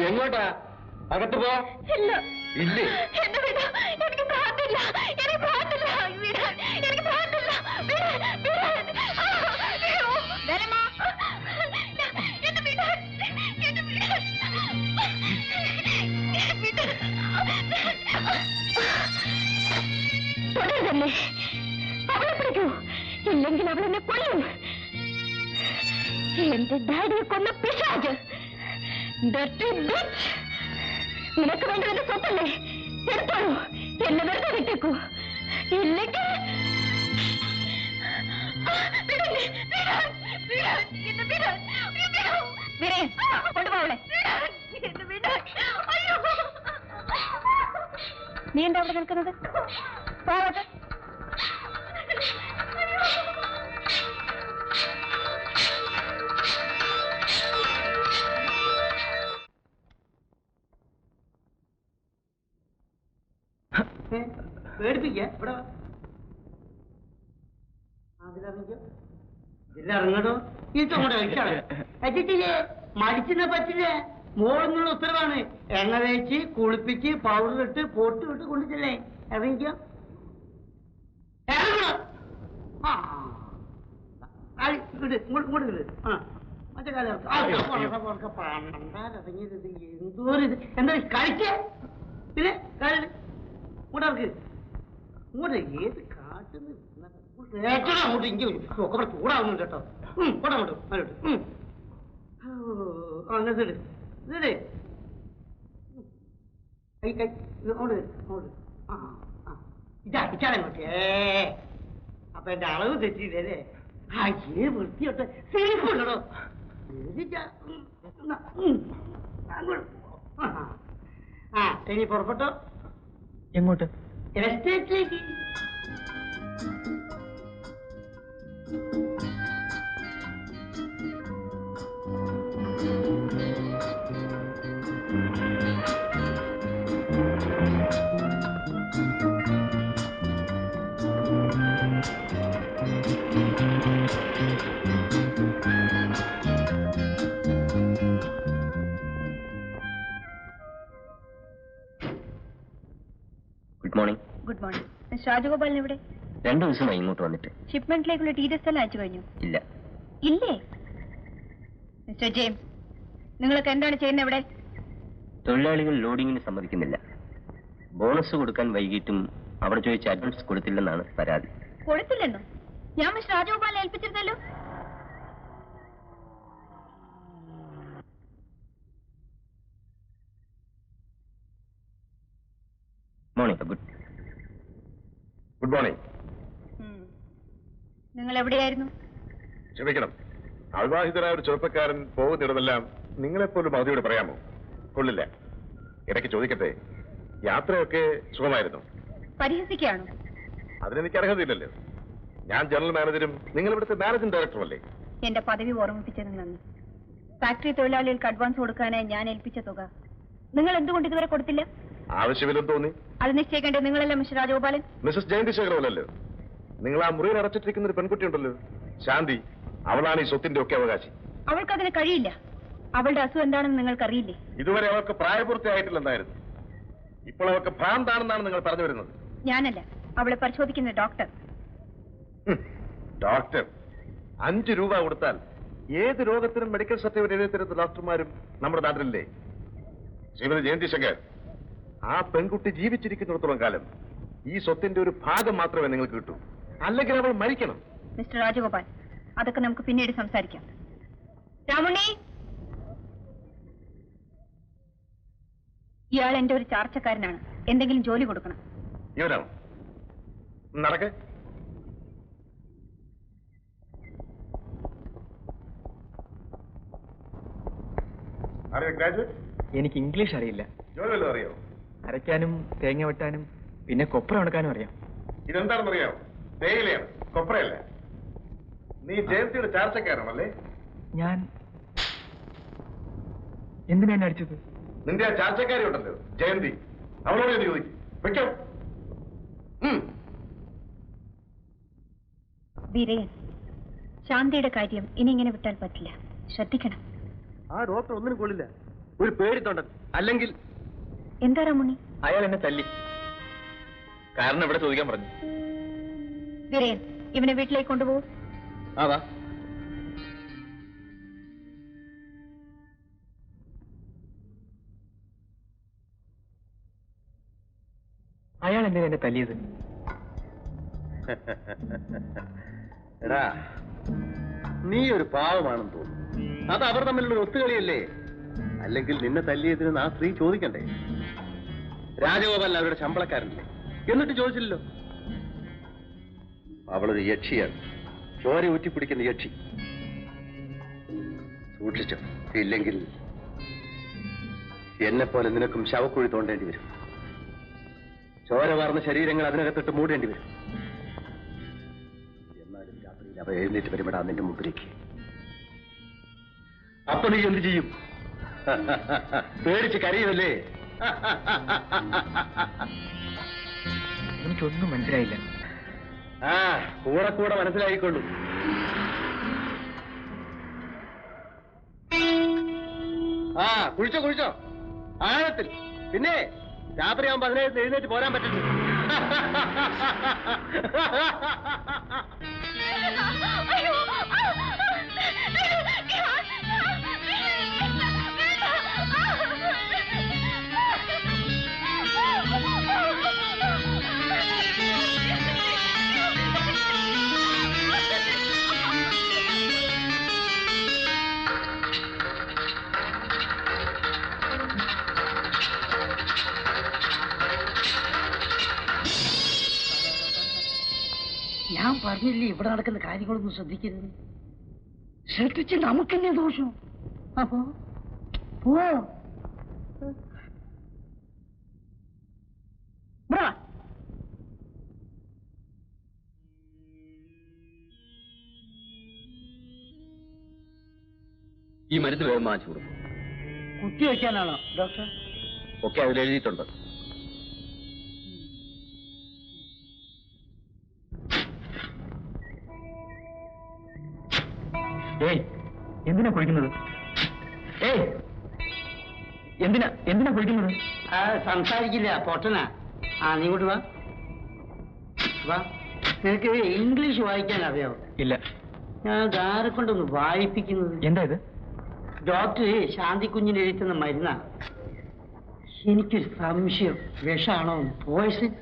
എങ്ങോട്ടാ? അകത്ത് പോ. ഇല്ലേ? എനിക്ക് പ്രാർത്ഥില്ല, എനിക്ക് പ്രാർത്ഥില്ല, എനിക്ക് പ്രാർത്ഥില്ല. തുടരുതല്ലേ, അവളെ പിടിക്കൂ, ഇല്ലെങ്കിൽ അവളെന്നെ കൊല്ലും. എന്റെ ഡാഡിയെ കൊന്ന പിശാച്. നിനക്ക് വേണ്ടതിന്റെ സ്വത്തല്ലേ, എടുത്തോളൂ, എന്നെ വെറുതെ വിട്ടേക്കൂ. ഇല്ലെങ്കിൽ കൊണ്ടുപോവളെ. നീ എന്താ അവിടെ നിൽക്കുന്നത്? പോവട്ടെ. പേടിപ്പിക്കേ ഇറങ്ങടോ. ഇങ്ങോട്ട് കഴിച്ചാളെ മടിച്ചിനെ പറ്റില്ലേ? മോളിനുള്ള ഉത്തരവാണ്. എണ്ണ തേച്ച് കുളിപ്പിച്ച് പൗഡർ ഇട്ട് പൊട്ട് ഇട്ട് കൊണ്ടിച്ചല്ലേ. ഇറങ്ങിക്കോ, ഇറങ്ങണോ? ഇങ്ങോട്ട് മറ്റേ കാലം പണ്ടാരടങ്ങിയത് എന്തോരിത്. എന്താ കഴിച്ചേ? പിന്നെ ഇങ്ങോട്ട് ഇങ്ങോട്ട് ഏത് കാട്ടുന്ന അങ്ങോട്ട് ഇങ്ങനെ ഒക്കെ ചൂടാവുന്നുണ്ട് കേട്ടോ. അങ്ങോട്ട് അങ്ങോട്ട് ഇതേ കൈ കൈ അങ്ങോട്ട് അങ്ങോട്ട്. ഇതാങ്ങോട്ടേ. അപ്പൊ എന്റെ അളവ് തെറ്റിയില്ലേ? അയ്യേ വൃത്തിയോട്ടെ സിരിപ്പുണ്ടോ? ഇനി പുറപ്പെട്ടോ. എങ്ങോട്ട്? എസ്റ്റേറ്റിലേക്ക്. Good morning. Good morning. Mister Rajagopalan എവിടെ? 2 ദിവസമായി ഇങ്ങോട്ട് വന്നിട്ട്. ഷിപ്മെന്റിലേക്കുള്ള ഡീറ്റെയിൽസ് എല്ലാം അയച്ചു കഴിഞ്ഞു? ഇല്ല. ഇല്ലേ? മിസ്റ്റർ ജെയിംസ്, നിങ്ങളൊക്കെ എന്താണ് ചെയ്യുന്നത് ഇവിടെ? തൊഴിലാളികൾ ലോഡിങ്ങിന് സമ്മതിക്കുന്നില്ല. ബോണസ് കൊടുക്കാൻ വൈകിട്ടും അവർ ചോദിച്ച അഡ്വാൻസ് കൊടുത്തില്ലെന്നാണ് പരാതി. കൊടുത്തില്ലെന്നോ? ഞാൻ മിസ്റ്റർ രാജഗോപാലനെ ഏൽപ്പിച്ചിരുന്നല്ലോ. മോർണിംഗ്. Good morning. നിങ്ങൾ എവിടെയായിരുന്നു? ക്ഷമിക്കണം, അവിവാഹിതരായ ഒരു ചെറുപ്പക്കാരൻ പോകുന്നിടമെല്ലാം നിങ്ങളെപ്പോലും മതിയോട് പറയാമോ? കൊള്ളില്ല. ഇടയ്ക്ക് ചോദിക്കട്ടെ, യാത്രയൊക്കെ സുഖമായിരുന്നു? പരിഹസിക്കുകയാണോ? അതിനെനിക്ക് അർഹതയില്ലല്ലോ. ഞാൻ ജനറൽ മാനേജരും നിങ്ങൾ ഇവിടുത്തെ മാനേജിംഗ് ഡയറക്ടറും അല്ലേ? എന്റെ പദവി ഓർമ്മിപ്പിച്ചതിന് നന്ദി. ഫാക്ടറി തൊഴിലാളികൾക്ക് അഡ്വാൻസ് കൊടുക്കാനായി ഞാൻ ഏൽപ്പിച്ച തുക നിങ്ങൾ എന്തുകൊണ്ട് ഇതുവരെ കൊടുത്തില്ല? ആവശ്യമില്ലെന്ന് തോന്നി. അത് നിശ്ചയിക്കേണ്ടത് നിങ്ങളല്ല മിസ്റ്റർ രാജഗോപാലൻ. മിസസ് ജയന്തി ശേഖരമല്ലല്ലോ. നിങ്ങൾ ആ മുറിയിൽ അടച്ചിട്ടിരിക്കുന്ന ഒരു പെൺകുട്ടിയുണ്ടല്ലോ, ശാന്തി. അവളാണ് ഈ സ്വത്തിന്റെ ഒക്കെ അവകാശി. അവൾക്കതിന് കഴിയില്ല. അവളുടെ അസുഖം എന്താണെന്ന് നിങ്ങൾക്കറിയില്ലേ? ഇതുവരെ അവൾക്ക് പ്രായപൂർത്തിയായിട്ടില്ലെന്നായിരുന്നു. ഇപ്പോൾ അവൾക്ക് ഭ്രാന്താണെന്നാണ് നിങ്ങൾ പറഞ്ഞു വരുന്നത്. ഞാനല്ല, അവളെ പരിശോധിക്കുന്ന ഡോക്ടർ. ഡോക്ടർ 5 രൂപ കൊടുത്താൽ ഏത് രോഗത്തിനും മെഡിക്കൽ സർട്ടിഫിക്കറ്റ് എഴുതി തരുന്ന ഡോക്ടർമാരും നമ്മുടെ നാട്ടിലില്ലേ? ശ്രീമതി ജയന്തി ശങ്കർ, ആ പെൺകുട്ടി ജീവിച്ചിരിക്കുന്നിടത്തോളം കാലം ഈ സ്വത്തിന്റെ ഒരു ഭാഗം മാത്രമേ നിങ്ങൾക്ക് കിട്ടൂ. അല്ലെങ്കിൽ അവൾ മരിക്കണം. മിസ്റ്റർ രാജഗോപാൽ, അതൊക്കെ നമുക്ക് പിന്നീട് സംസാരിക്കാം. രാമുണ്ണി, ഇയാൾ എന്റെ ഒരു ചാർച്ചക്കാരനാണ്. എന്തെങ്കിലും ജോലി കൊടുക്കണം. ഇവനാണോ? നടക്ക്. ഗ്രാജുവേറ്റ്? എനിക്ക് ഇംഗ്ലീഷ് അറിയില്ല. ജോലി വല്ലതും അറിയോ? അരയ്ക്കാനും തേങ്ങ വെട്ടാനും പിന്നെ കൊപ്ര ഉണക്കാനും അറിയാം. ഇതെന്താണെന്ന് അറിയാമോ? തേയിലയാണ്, കൊപ്രയല്ല. നീ ജയന്തിയുടെ ചാർച്ചക്കാരനല്ലേ? ഞാൻ എന്തിനാ എന്നെ അടിച്ചത്? നിന്റെ ആ ചാർച്ചക്കാരി ഉണ്ടല്ലോ ജയന്തി, അവളോട് എന്ന് ചോദിക്കും. വെക്കോ. വീരയൻ, ശാന്തിയുടെ കാര്യം ഇനി ഇങ്ങനെ വിട്ടാൽ പറ്റില്ല. ശ്രദ്ധിക്കണം. ആ ഡോക്ടർ ഒന്നിനും കൊള്ളില്ല. ഒരു പേടിത്തൊണ്ടൻ. അല്ലെങ്കിൽ എന്താ രമുണി? അയാൾ എന്നെ തല്ലി. കാരണം ഇവിടെ ചോദിക്കാൻ പറഞ്ഞു. വിരയൻ, ഇവനെ വീട്ടിലേക്ക് കൊണ്ടുപോകും. അതാ അയാൾ എന്തിനാ എന്നെ തല്ലിയത്? എടാ, നീ ഒരു പാവമാണെന്ന് തോന്നുന്നു. അത് അവർ തമ്മിലുള്ള ഒരു ഒത്തുകളിയല്ലേ? അല്ലെങ്കിൽ നിന്നെ തല്ലിയതിന് ആ സ്ത്രീ ചോദിക്കണ്ടേ? രാജഗോപാലൻ അവരുടെ ശമ്പളക്കാരനല്ലേ? എന്നിട്ട് ചോദിച്ചില്ലല്ലോ. അവളൊരു യക്ഷിയാണ്, ചോര ഊറ്റിപ്പിടിക്കുന്ന യക്ഷി. സൂക്ഷിച്ചോ, ഇല്ലെങ്കിൽ എന്നെപ്പോലെ നിനക്കും ശവക്കുഴി തോണ്ടേണ്ടി വരും. ചോര വാർന്ന ശരീരങ്ങൾ അതിനകത്തിട്ട് മൂടേണ്ടി വരും. എന്നാലും രാത്രിയിൽ അവ എഴുന്നേറ്റ് വരുമ്പോഴാ നിന്റെ മുമ്പിലേക്ക്. അപ്പൊ നീ എന്ത് ചെയ്യും? പേടിച്ച് കരയുമല്ലേ? എനിക്കൊന്നും മനസ്സിലായില്ല. ആ, കൂടെ കൂടെ മനസ്സിലായിക്കൊള്ളൂ. ആ, കുഴിച്ചോ ആഴത്തിൽ. പിന്നെ രാത്രിയാകുമ്പോ അതിനകത്ത് എഴുന്നേറ്റ് പോരാൻ പറ്റില്ല. ഞാൻ പറഞ്ഞില്ലേ ഇവിടെ നടക്കുന്ന കാര്യങ്ങളൊന്നും ശ്രദ്ധിക്കരുത്. ശ്രദ്ധിച്ച് നമുക്കെന്നെ ദോഷം. അപ്പോ പോ. ഈ മരുന്ന് വേഗം വാങ്ങിച്ചു കൊടുക്കും. കുത്തി വയ്ക്കാനാണോ ഡോക്ടർ? ഒക്കെ അതിൽ എഴുതിയിട്ടുണ്ട്. ഏയ്, എന്തിനാ കുഴിക്കുന്നത്? ഏയ്, എന്തിനാ കുഴിക്കുന്നത്? സംസാരിക്കില്ല, പൊട്ടനാ. ആ, നീ ഇങ്ങോട്ട് വാ. വാ. നിനക്ക് ഇംഗ്ലീഷ് വായിക്കാൻ അറിയാവോ? ഇല്ല. ഞാൻ ധാരെ കൊണ്ടൊന്ന് വായിപ്പിക്കുന്നത്. എന്താ ഇത്? ഡോക്ടർ ശാന്തി കുഞ്ഞിന് എഴുതുന്ന മരുന്നാ. എനിക്കൊരു സംശയം, വിഷാണോ? പോയിസൺ?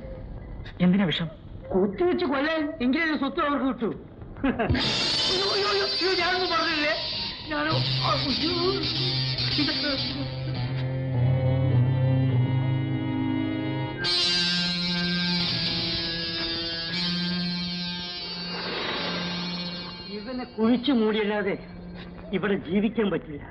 എന്തിനാ വിഷം? കുത്തിവെച്ച് കൊല്ലാൻ. എങ്കിലും സ്വത്ത് അവർക്ക് കിട്ടൂ. ഞാനൊന്നും പറഞ്ഞില്ലേ? ഞാനോ ഇവനെ കുഴിച്ചു മൂടിയല്ലാതെ ഇവിടെ ജീവിക്കാൻ പറ്റില്ല.